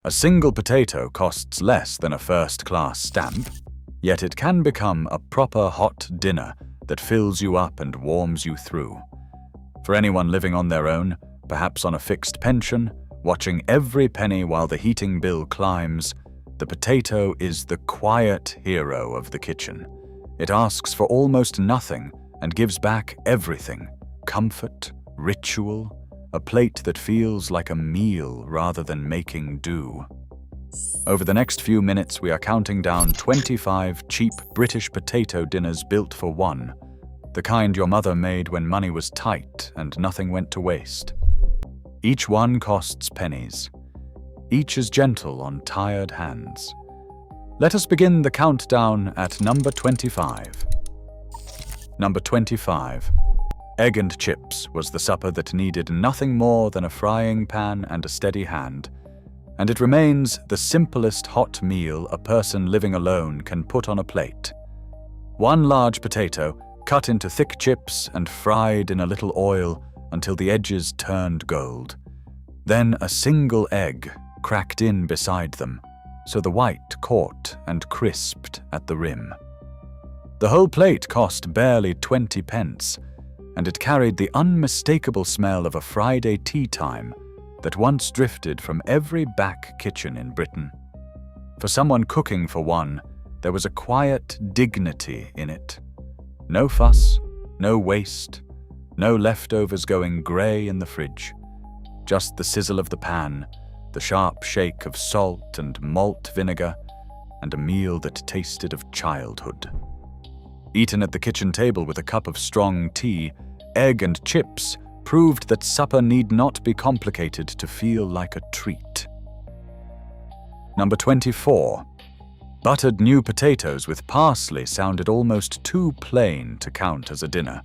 A single potato costs less than a first-class stamp, yet it can become a proper hot dinner that fills you up and warms you through. For anyone living on their own, perhaps on a fixed pension, watching every penny while the heating bill climbs, the potato is the quiet hero of the kitchen. It asks for almost nothing and gives back everything: comfort, ritual, a plate that feels like a meal rather than making do. Over the next few minutes, we are counting down 25 cheap British potato dinners built for one, the kind your mother made when money was tight and nothing went to waste. Each one costs pennies. Each is gentle on tired hands. Let us begin the countdown at number 25. Number 25. Egg and chips was the supper that needed nothing more than a frying pan and a steady hand, and it remains the simplest hot meal a person living alone can put on a plate. One large potato, cut into thick chips and fried in a little oil until the edges turned gold. Then a single egg cracked in beside them, so the white caught and crisped at the rim. The whole plate cost barely 20 pence, and it carried the unmistakable smell of a Friday tea time that once drifted from every back kitchen in Britain. For someone cooking for one, there was a quiet dignity in it. No fuss, no waste, no leftovers going grey in the fridge. Just the sizzle of the pan, the sharp shake of salt and malt vinegar, and a meal that tasted of childhood. Eaten at the kitchen table with a cup of strong tea, egg and chips proved that supper need not be complicated to feel like a treat. Number 24. Buttered new potatoes with parsley sounded almost too plain to count as a dinner,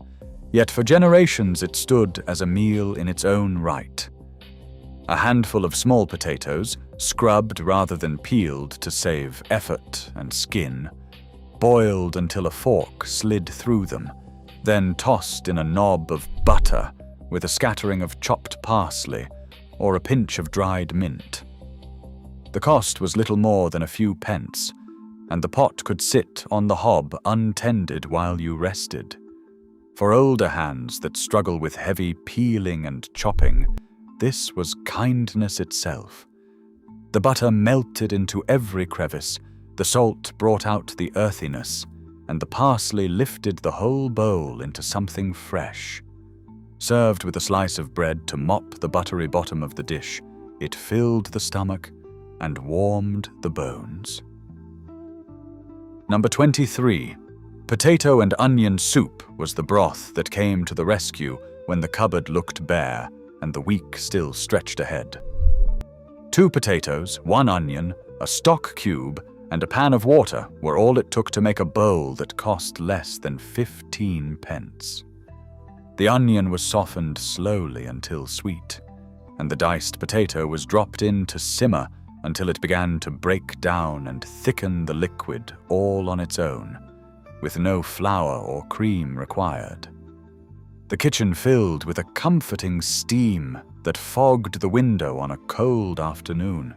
yet for generations it stood as a meal in its own right. A handful of small potatoes, scrubbed rather than peeled to save effort and skin, boiled until a fork slid through them, then tossed in a knob of butter with a scattering of chopped parsley or a pinch of dried mint. The cost was little more than a few pence, and the pot could sit on the hob untended while you rested. For older hands that struggle with heavy peeling and chopping, this was kindness itself. The butter melted into every crevice, the salt brought out the earthiness, and the parsley lifted the whole bowl into something fresh. Served with a slice of bread to mop the buttery bottom of the dish, it filled the stomach and warmed the bones. Number 23. Potato and onion soup was the broth that came to the rescue when the cupboard looked bare and the week still stretched ahead. 2 potatoes, 1 onion, a stock cube, and a pan of water were all it took to make a bowl that cost less than 15 pence. The onion was softened slowly until sweet, and the diced potato was dropped in to simmer until it began to break down and thicken the liquid all on its own, with no flour or cream required. The kitchen filled with a comforting steam that fogged the window on a cold afternoon.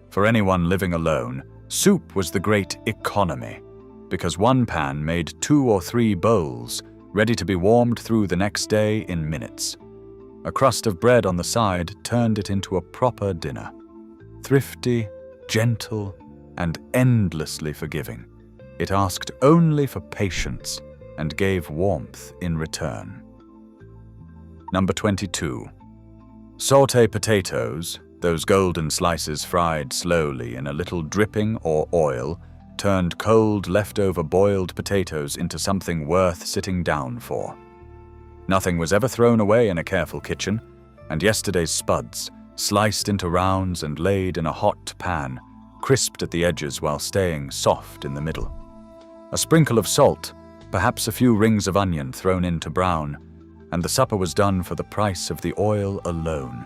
For anyone living alone, soup was the great economy, because one pan made 2 or 3 bowls ready to be warmed through the next day in minutes. A crust of bread on the side turned it into a proper dinner. Thrifty, gentle, and endlessly forgiving, it asked only for patience and gave warmth in return. Number 22. Sauté potatoes, those golden slices fried slowly in a little dripping or oil, turned cold leftover boiled potatoes into something worth sitting down for. Nothing was ever thrown away in a careful kitchen, and yesterday's spuds, sliced into rounds and laid in a hot pan, crisped at the edges while staying soft in the middle. A sprinkle of salt, perhaps a few rings of onion thrown in to brown, and the supper was done for the price of the oil alone.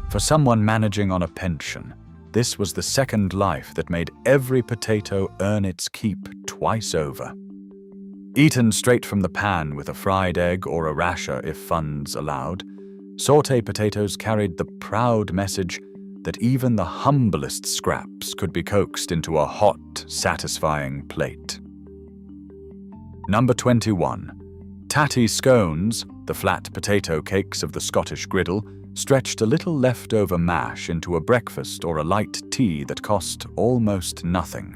For someone managing on a pension, this was the second life that made every potato earn its keep twice over. Eaten straight from the pan with a fried egg or a rasher if funds allowed, sauté potatoes carried the proud message that even the humblest scraps could be coaxed into a hot, satisfying plate. Number 21. Tatty scones, the flat potato cakes of the Scottish griddle, stretched a little leftover mash into a breakfast or a light tea that cost almost nothing.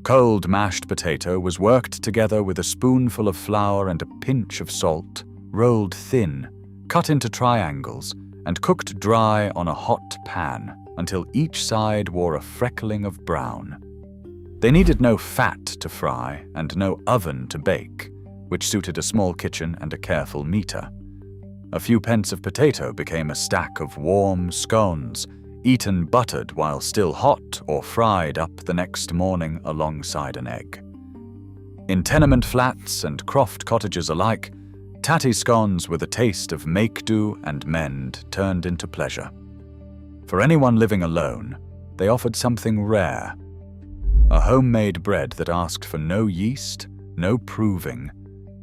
Cold mashed potato was worked together with a spoonful of flour and a pinch of salt, rolled thin, cut into triangles, and cooked dry on a hot pan until each side wore a freckling of brown. They needed no fat to fry and no oven to bake, which suited a small kitchen and a careful meter. A few pence of potato became a stack of warm scones, eaten buttered while still hot or fried up the next morning alongside an egg. In tenement flats and croft cottages alike, tatty scones were the taste of make-do and mend turned into pleasure. For anyone living alone, they offered something rare, a homemade bread that asked for no yeast, no proving,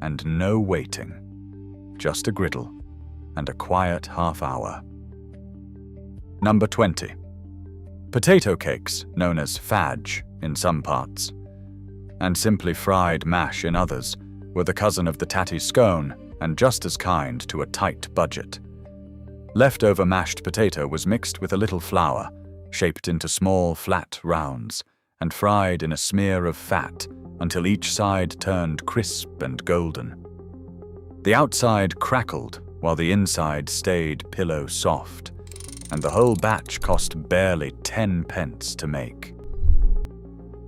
and no waiting. Just a griddle and a quiet half hour. Number 20. Potato cakes, known as fadge in some parts, and simply fried mash in others, were the cousin of the tatty scone and just as kind to a tight budget. Leftover mashed potato was mixed with a little flour, shaped into small flat rounds, and fried in a smear of fat until each side turned crisp and golden. The outside crackled while the inside stayed pillow soft, and the whole batch cost barely 10 pence to make.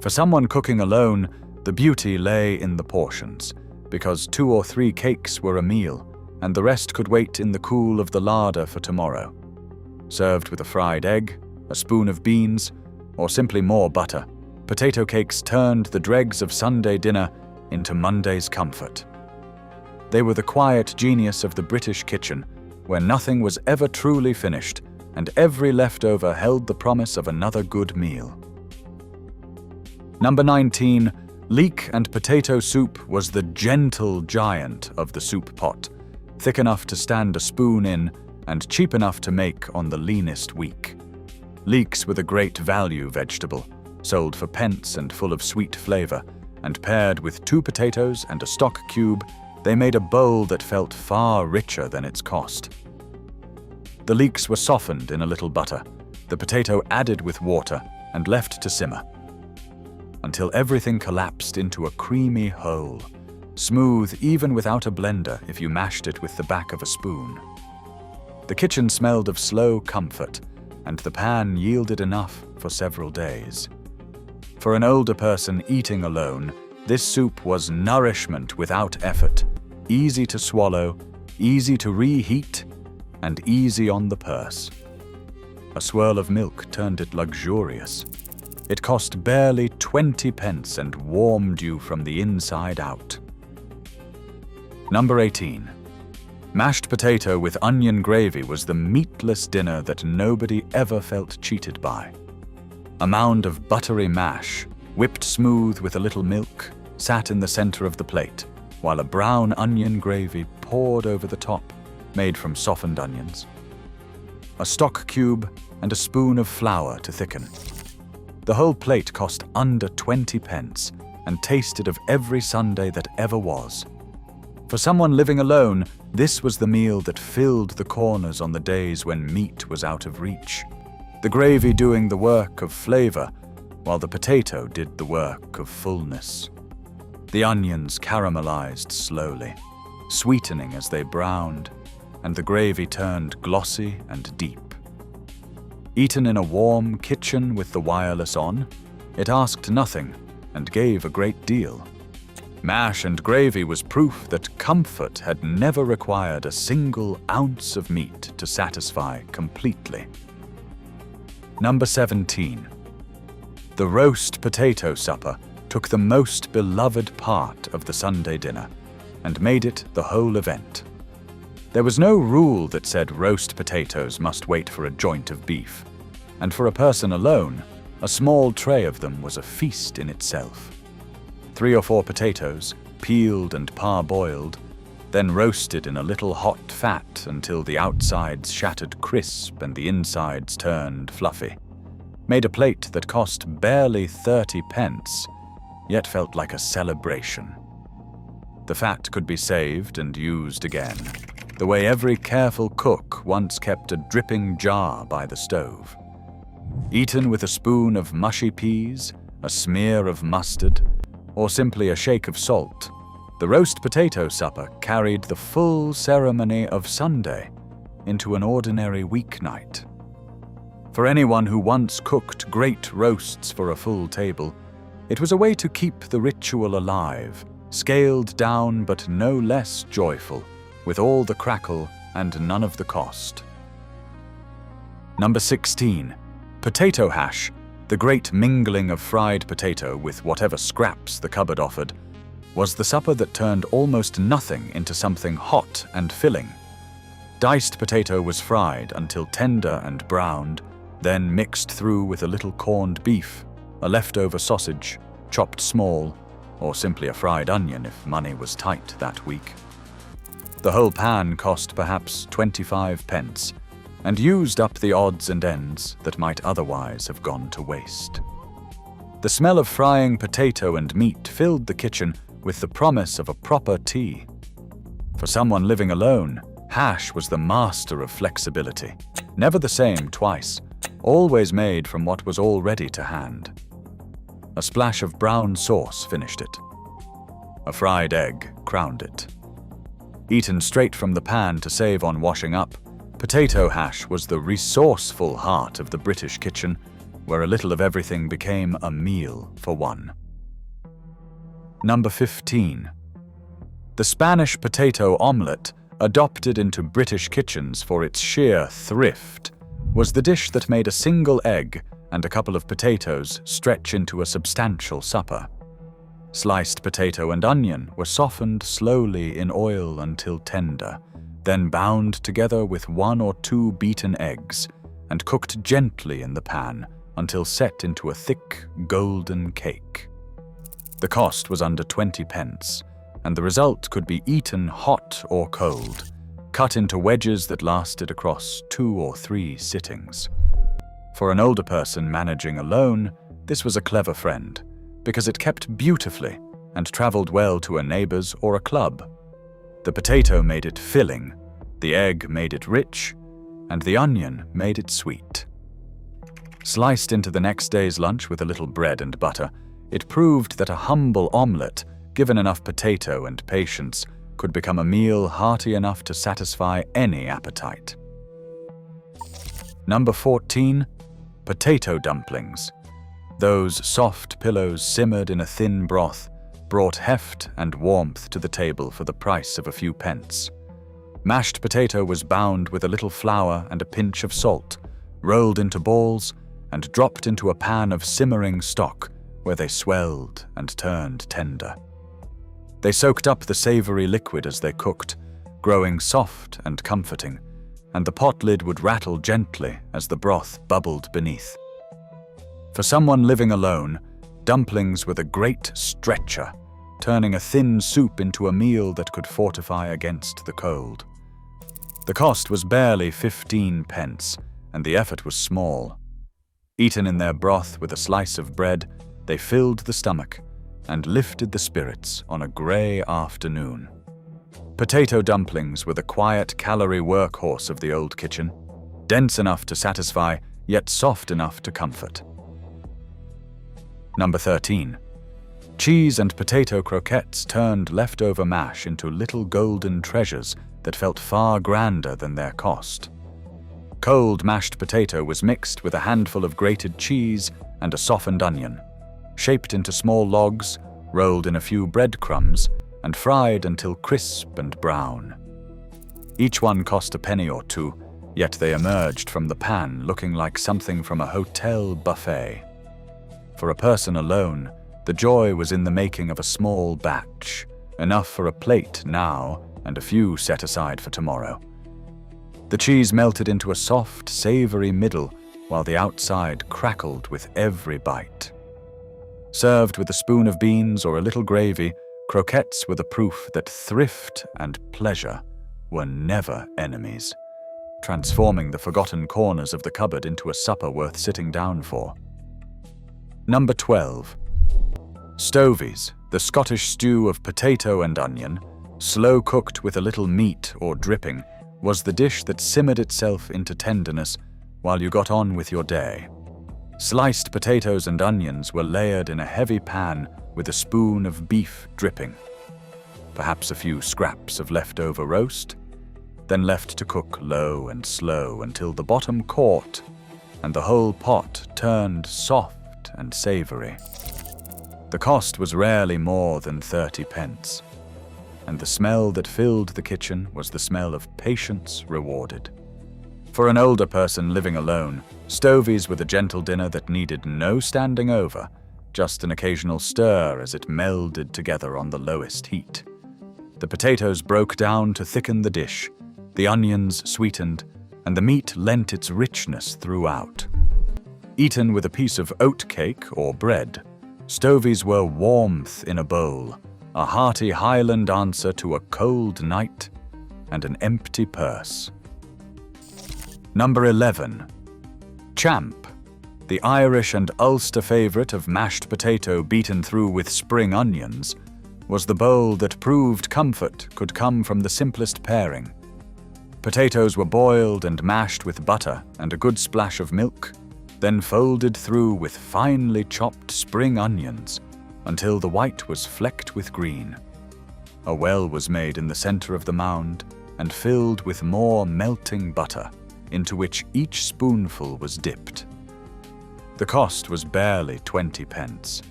For someone cooking alone, the beauty lay in the portions, because 2 or 3 cakes were a meal, and the rest could wait in the cool of the larder for tomorrow. Served with a fried egg, a spoon of beans, or simply more butter, potato cakes turned the dregs of Sunday dinner into Monday's comfort. They were the quiet genius of the British kitchen, where nothing was ever truly finished, and every leftover held the promise of another good meal. Number 19. Leek and potato soup was the gentle giant of the soup pot, thick enough to stand a spoon in and cheap enough to make on the leanest week. Leeks were the great value vegetable, sold for pence and full of sweet flavor, and paired with 2 potatoes and a stock cube, they made a bowl that felt far richer than its cost. The leeks were softened in a little butter, the potato added with water and left to simmer, until everything collapsed into a creamy whole, smooth even without a blender if you mashed it with the back of a spoon. The kitchen smelled of slow comfort, and the pan yielded enough for several days. For an older person eating alone, this soup was nourishment without effort, easy to swallow, easy to reheat, and easy on the purse. A swirl of milk turned it luxurious. It cost barely 20 pence and warmed you from the inside out. Number 18. Mashed potato with onion gravy was the meatless dinner that nobody ever felt cheated by. A mound of buttery mash, whipped smooth with a little milk, sat in the center of the plate, while a brown onion gravy poured over the top, made from softened onions. A stock cube and a spoon of flour to thicken. The whole plate cost under 20 pence and tasted of every Sunday that ever was. For someone living alone, this was the meal that filled the corners on the days when meat was out of reach. The gravy doing the work of flavor, while the potato did the work of fullness. The onions caramelized slowly, sweetening as they browned, and the gravy turned glossy and deep. Eaten in a warm kitchen with the wireless on, it asked nothing and gave a great deal. Mash and gravy was proof that comfort had never required a single ounce of meat to satisfy completely. Number 17. The roast potato supper took the most beloved part of the Sunday dinner and made it the whole event. There was no rule that said roast potatoes must wait for a joint of beef, and for a person alone, a small tray of them was a feast in itself. 3 or 4 potatoes, peeled and parboiled, then roasted in a little hot fat until the outsides shattered crisp and the insides turned fluffy, made a plate that cost barely 30 pence, yet felt like a celebration. The fat could be saved and used again, the way every careful cook once kept a dripping jar by the stove. Eaten with a spoon of mushy peas, a smear of mustard, or simply a shake of salt, the roast potato supper carried the full ceremony of Sunday into an ordinary weeknight. For anyone who once cooked great roasts for a full table, it was a way to keep the ritual alive, scaled down but no less joyful, with all the crackle and none of the cost. Number 16. Potato hash, the great mingling of fried potato with whatever scraps the cupboard offered, was the supper that turned almost nothing into something hot and filling. Diced potato was fried until tender and browned, then mixed through with a little corned beef, a leftover sausage, chopped small, or simply a fried onion if money was tight that week. The whole pan cost perhaps 25 pence, and used up the odds and ends that might otherwise have gone to waste. The smell of frying potato and meat filled the kitchen with the promise of a proper tea. For someone living alone, hash was the master of flexibility, never the same twice, always made from what was already to hand. A splash of brown sauce finished it. A fried egg crowned it. Eaten straight from the pan to save on washing up, potato hash was the resourceful heart of the British kitchen, where a little of everything became a meal for one. Number 15. The Spanish potato omelette, adopted into British kitchens for its sheer thrift, was the dish that made a single egg and a couple of potatoes stretch into a substantial supper. Sliced potato and onion were softened slowly in oil until tender, then bound together with 1 or 2 beaten eggs and cooked gently in the pan until set into a thick, golden cake. The cost was under 20 pence, and the result could be eaten hot or cold, cut into wedges that lasted across 2 or 3 sittings. For an older person managing alone, this was a clever friend, because it kept beautifully and traveled well to a neighbor's or a club. The potato made it filling, the egg made it rich, and the onion made it sweet. Sliced into the next day's lunch with a little bread and butter, it proved that a humble omelette, given enough potato and patience, could become a meal hearty enough to satisfy any appetite. Number 14. Potato dumplings. Those soft pillows simmered in a thin broth brought heft and warmth to the table for the price of a few pence. Mashed potato was bound with a little flour and a pinch of salt, rolled into balls, and dropped into a pan of simmering stock where they swelled and turned tender. They soaked up the savory liquid as they cooked, growing soft and comforting, and the pot lid would rattle gently as the broth bubbled beneath. For someone living alone, dumplings were the great stretcher, turning a thin soup into a meal that could fortify against the cold. The cost was barely 15 pence, and the effort was small. Eaten in their broth with a slice of bread, they filled the stomach and lifted the spirits on a grey afternoon. Potato dumplings were the quiet calorie workhorse of the old kitchen, dense enough to satisfy, yet soft enough to comfort. Number 13. Cheese and potato croquettes turned leftover mash into little golden treasures that felt far grander than their cost. Cold mashed potato was mixed with a handful of grated cheese and a softened onion, shaped into small logs, rolled in a few breadcrumbs, and fried until crisp and brown. Each one cost a penny or two, yet they emerged from the pan looking like something from a hotel buffet. For a person alone, the joy was in the making of a small batch, enough for a plate now and a few set aside for tomorrow. The cheese melted into a soft, savory middle, while the outside crackled with every bite. Served with a spoon of beans or a little gravy, Croquettes were the proof that thrift and pleasure were never enemies, transforming the forgotten corners of the cupboard into a supper worth sitting down for. Number 12. Stoveies, the Scottish stew of potato and onion, slow cooked with a little meat or dripping, was the dish that simmered itself into tenderness while you got on with your day. Sliced potatoes and onions were layered in a heavy pan with a spoon of beef dripping. Perhaps a few scraps of leftover roast, then left to cook low and slow until the bottom caught and the whole pot turned soft and savory. The cost was rarely more than 30 pence, and the smell that filled the kitchen was the smell of patience rewarded. For an older person living alone, Stoveies were the gentle dinner that needed no standing over, just an occasional stir as it melded together on the lowest heat. The potatoes broke down to thicken the dish, the onions sweetened, and the meat lent its richness throughout. Eaten with a piece of oat cake or bread, Stoveies were warmth in a bowl, a hearty Highland answer to a cold night and an empty purse. Number 11. Champ, the Irish and Ulster favourite of mashed potato beaten through with spring onions, was the bowl that proved comfort could come from the simplest pairing. Potatoes were boiled and mashed with butter and a good splash of milk, then folded through with finely chopped spring onions until the white was flecked with green. A well was made in the centre of the mound and filled with more melting butter, into which each spoonful was dipped. The cost was barely 20 pence,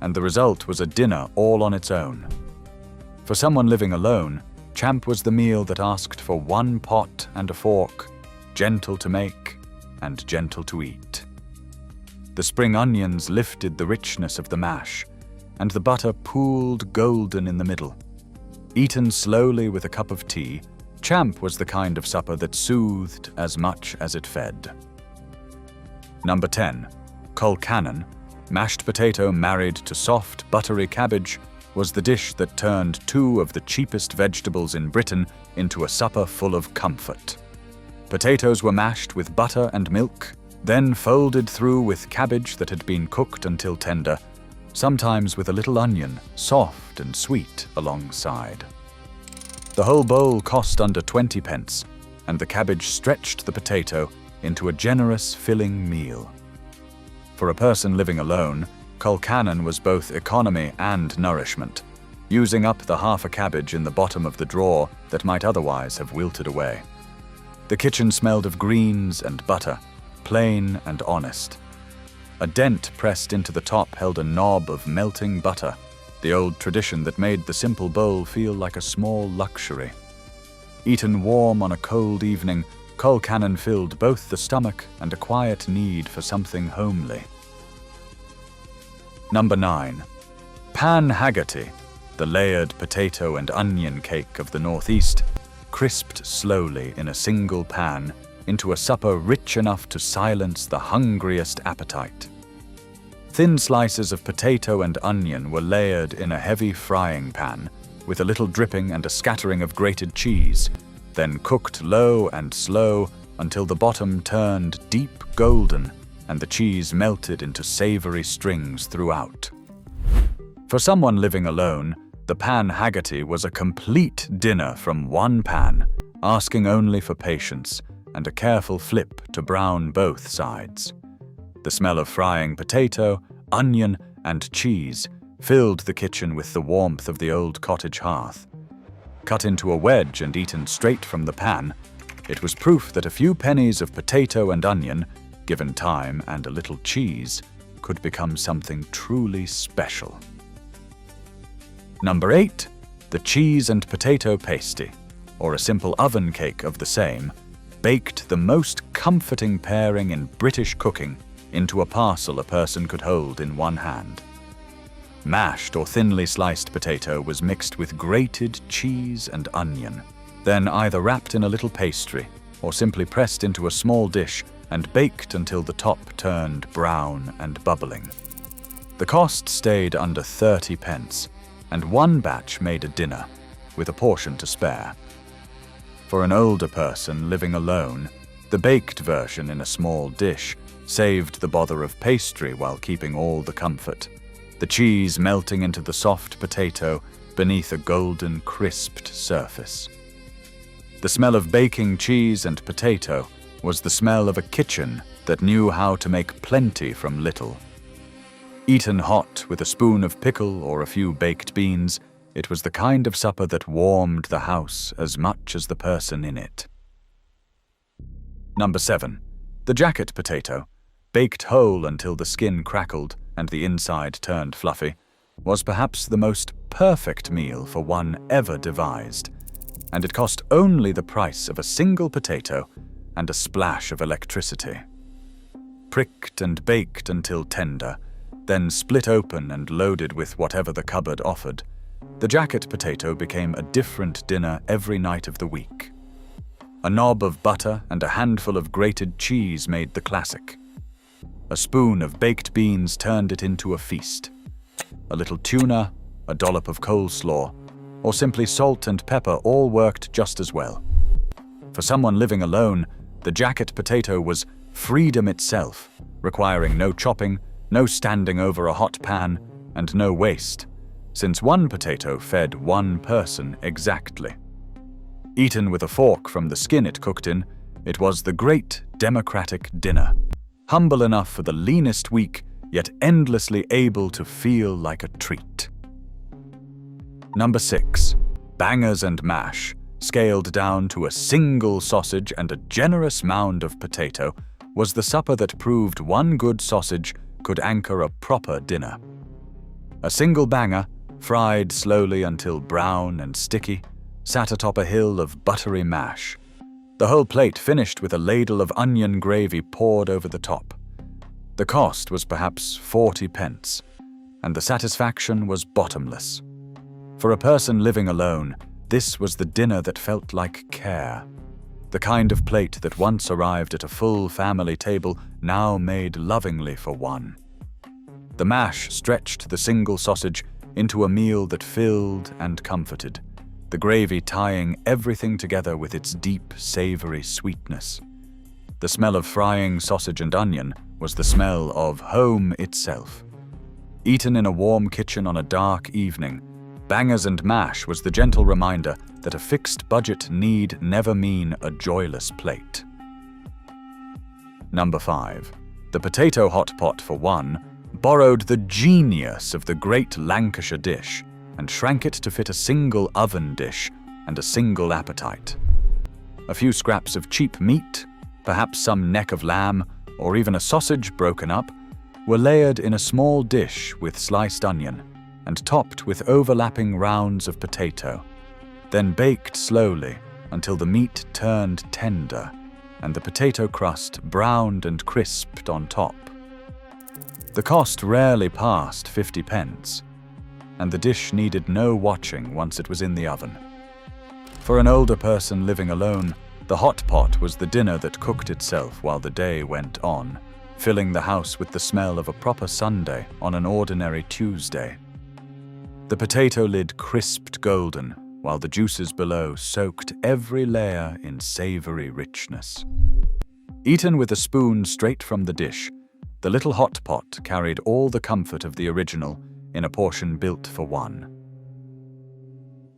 and the result was a dinner all on its own. For someone living alone, champ was the meal that asked for one pot and a fork, gentle to make and gentle to eat. The spring onions lifted the richness of the mash, and the butter pooled golden in the middle. Eaten slowly with a cup of tea, champ was the kind of supper that soothed as much as it fed. Number 10. Colcannon, mashed potato married to soft, buttery cabbage, was the dish that turned two of the cheapest vegetables in Britain into a supper full of comfort. Potatoes were mashed with butter and milk, then folded through with cabbage that had been cooked until tender, sometimes with a little onion, soft and sweet, alongside. The whole bowl cost under 20 pence, and the cabbage stretched the potato into a generous, filling meal. For a person living alone, Colcannon was both economy and nourishment, using up the half a cabbage in the bottom of the drawer that might otherwise have wilted away. The kitchen smelled of greens and butter, plain and honest. A dent pressed into the top held a knob of melting butter, the old tradition that made the simple bowl feel like a small luxury. Eaten warm on a cold evening, Colcannon filled both the stomach and a quiet need for something homely. Number 9. Pan Haggerty, the layered potato and onion cake of the northeast, crisped slowly in a single pan into a supper rich enough to silence the hungriest appetite. Thin slices of potato and onion were layered in a heavy frying pan, with a little dripping and a scattering of grated cheese, then cooked low and slow until the bottom turned deep golden and the cheese melted into savory strings throughout. For someone living alone, the Pan Haggerty was a complete dinner from one pan, asking only for patience and a careful flip to brown both sides. The smell of frying potato, onion, and cheese filled the kitchen with the warmth of the old cottage hearth. Cut into a wedge and eaten straight from the pan, it was proof that a few pennies of potato and onion, given time and a little cheese, could become something truly special. Number 8. The cheese and potato pasty, or a simple oven cake of the same, baked the most comforting pairing in British cooking into a parcel a person could hold in one hand. Mashed or thinly sliced potato was mixed with grated cheese and onion, then either wrapped in a little pastry or simply pressed into a small dish and baked until the top turned brown and bubbling. The cost stayed under 30 pence, and one batch made a dinner, with a portion to spare. For an older person living alone, the baked version in a small dish saved the bother of pastry while keeping all the comfort, the cheese melting into the soft potato beneath a golden, crisped surface. The smell of baking cheese and potato was the smell of a kitchen that knew how to make plenty from little. Eaten hot with a spoon of pickle or a few baked beans, it was the kind of supper that warmed the house as much as the person in it. Number 7. The jacket potato, baked whole until the skin crackled and the inside turned fluffy, was perhaps the most perfect meal for one ever devised, and it cost only the price of a single potato and a splash of electricity. Pricked and baked until tender, then split open and loaded with whatever the cupboard offered, the jacket potato became a different dinner every night of the week. A knob of butter and a handful of grated cheese made the classic. A spoon of baked beans turned it into a feast. A little tuna, a dollop of coleslaw, or simply salt and pepper all worked just as well. For someone living alone, the jacket potato was freedom itself, requiring no chopping, no standing over a hot pan, and no waste, since one potato fed one person exactly. Eaten with a fork from the skin it cooked in, it was the great democratic dinner, humble enough for the leanest weak, yet endlessly able to feel like a treat. Number 6. Bangers and mash, scaled down to a single sausage and a generous mound of potato, was the supper that proved one good sausage could anchor a proper dinner. A single banger, fried slowly until brown and sticky, sat atop a hill of buttery mash, the whole plate finished with a ladle of onion gravy poured over the top. The cost was perhaps 40 pence, and the satisfaction was bottomless. For a person living alone, this was the dinner that felt like care, the kind of plate that once arrived at a full family table now made lovingly for one. The mash stretched the single sausage into a meal that filled and comforted, the gravy tying everything together with its deep, savory sweetness. The smell of frying sausage and onion was the smell of home itself. Eaten in a warm kitchen on a dark evening, bangers and mash was the gentle reminder that a fixed budget need never mean a joyless plate. Number 5. The potato hot pot, for one, borrowed the genius of the great Lancashire dish and shrank it to fit a single oven dish and a single appetite. A few scraps of cheap meat, perhaps some neck of lamb, or even a sausage broken up, were layered in a small dish with sliced onion and topped with overlapping rounds of potato, then baked slowly until the meat turned tender and the potato crust browned and crisped on top. The cost rarely passed 50 pence, and the dish needed no watching once it was in the oven. For an older person living alone, the hot pot was the dinner that cooked itself while the day went on, filling the house with the smell of a proper Sunday on an ordinary Tuesday. The potato lid crisped golden, while the juices below soaked every layer in savory richness. Eaten with a spoon straight from the dish, the little hot pot carried all the comfort of the original in a portion built for one.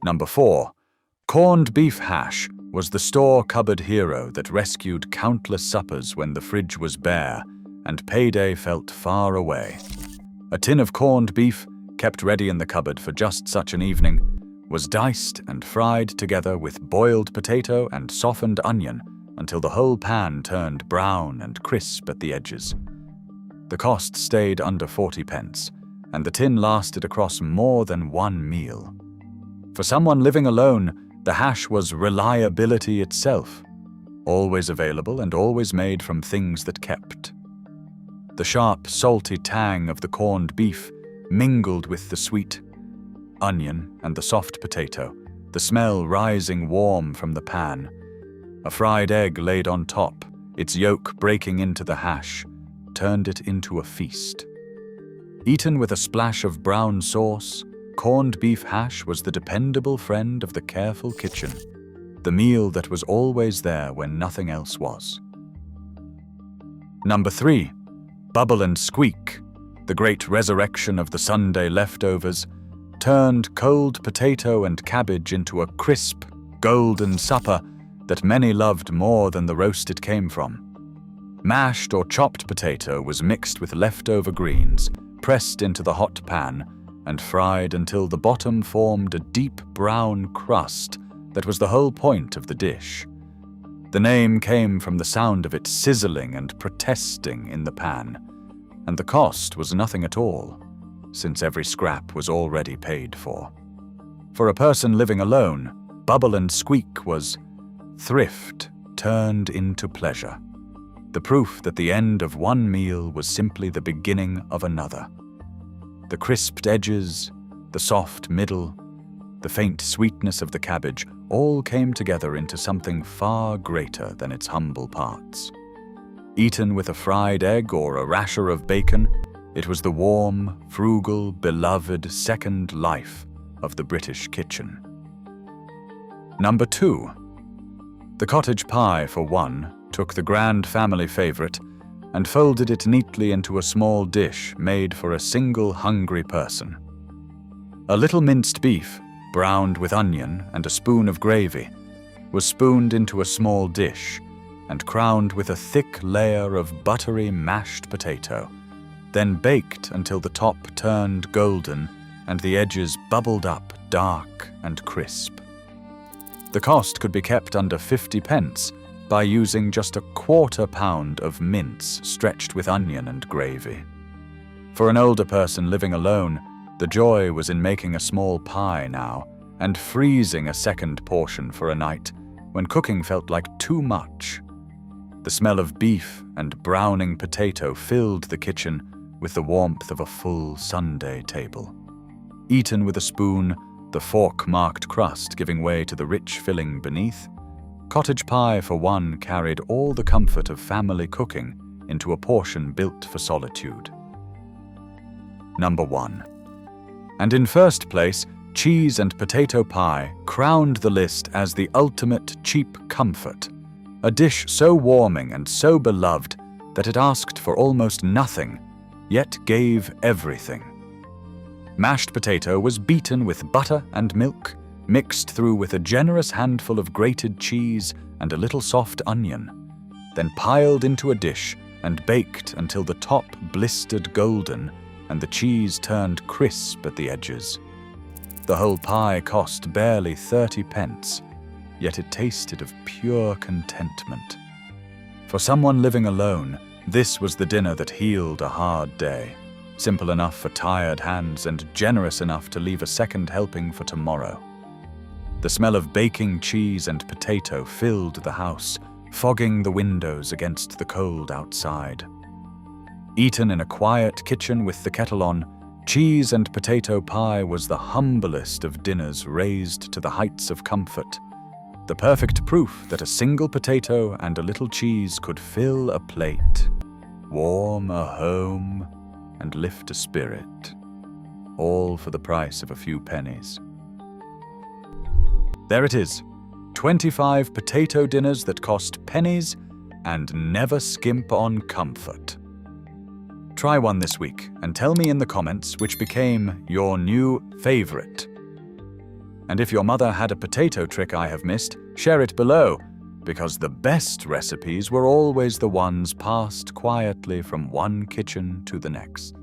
Number 4. Corned beef hash was the store cupboard hero that rescued countless suppers when the fridge was bare and payday felt far away. A tin of corned beef, kept ready in the cupboard for just such an evening, was diced and fried together with boiled potato and softened onion until the whole pan turned brown and crisp at the edges. The cost stayed under 40 pence, and the tin lasted across more than one meal. For someone living alone, the hash was reliability itself, always available and always made from things that kept. The sharp, salty tang of the corned beef mingled with the sweet onion and the soft potato, the smell rising warm from the pan. A fried egg laid on top, its yolk breaking into the hash, turned it into a feast. Eaten with a splash of brown sauce, corned beef hash was the dependable friend of the careful kitchen, the meal that was always there when nothing else was. Number 3. Bubble and Squeak, the great resurrection of the Sunday leftovers, turned cold potato and cabbage into a crisp, golden supper that many loved more than the roast it came from. Mashed or chopped potato was mixed with leftover greens, pressed into the hot pan, and fried until the bottom formed a deep brown crust that was the whole point of the dish. The name came from the sound of it sizzling and protesting in the pan, and the cost was nothing at all, since every scrap was already paid for. For a person living alone, Bubble and Squeak was thrift turned into pleasure, the proof that the end of one meal was simply the beginning of another. The crisped edges, the soft middle, the faint sweetness of the cabbage all came together into something far greater than its humble parts. Eaten with a fried egg or a rasher of bacon, it was the warm, frugal, beloved second life of the British kitchen. Number 2. The cottage pie, for one, took the grand family favorite and folded it neatly into a small dish made for a single hungry person. A little minced beef, browned with onion and a spoon of gravy, was spooned into a small dish and crowned with a thick layer of buttery mashed potato, then baked until the top turned golden and the edges bubbled up dark and crisp. The cost could be kept under 50 pence by using just a quarter pound of mince stretched with onion and gravy. For an older person living alone, the joy was in making a small pie now and freezing a second portion for a night when cooking felt like too much. The smell of beef and browning potato filled the kitchen with the warmth of a full Sunday table. Eaten with a spoon, the fork-marked crust giving way to the rich filling beneath, cottage pie, for one, carried all the comfort of family cooking into a portion built for solitude. Number 1. And in first place, cheese and potato pie crowned the list as the ultimate cheap comfort, a dish so warming and so beloved that it asked for almost nothing, yet gave everything. Mashed potato was beaten with butter and milk, mixed through with a generous handful of grated cheese and a little soft onion, then piled into a dish and baked until the top blistered golden and the cheese turned crisp at the edges. The whole pie cost barely 30 pence, yet it tasted of pure contentment. For someone living alone, this was the dinner that healed a hard day, simple enough for tired hands and generous enough to leave a second helping for tomorrow. The smell of baking cheese and potato filled the house, fogging the windows against the cold outside. Eaten in a quiet kitchen with the kettle on, cheese and potato pie was the humblest of dinners raised to the heights of comfort, the perfect proof that a single potato and a little cheese could fill a plate, warm a home, and lift a spirit, all for the price of a few pennies. There it is, 25 potato dinners that cost pennies and never skimp on comfort. Try one this week and tell me in the comments which became your new favorite. And if your mother had a potato trick I have missed, share it below, because the best recipes were always the ones passed quietly from one kitchen to the next.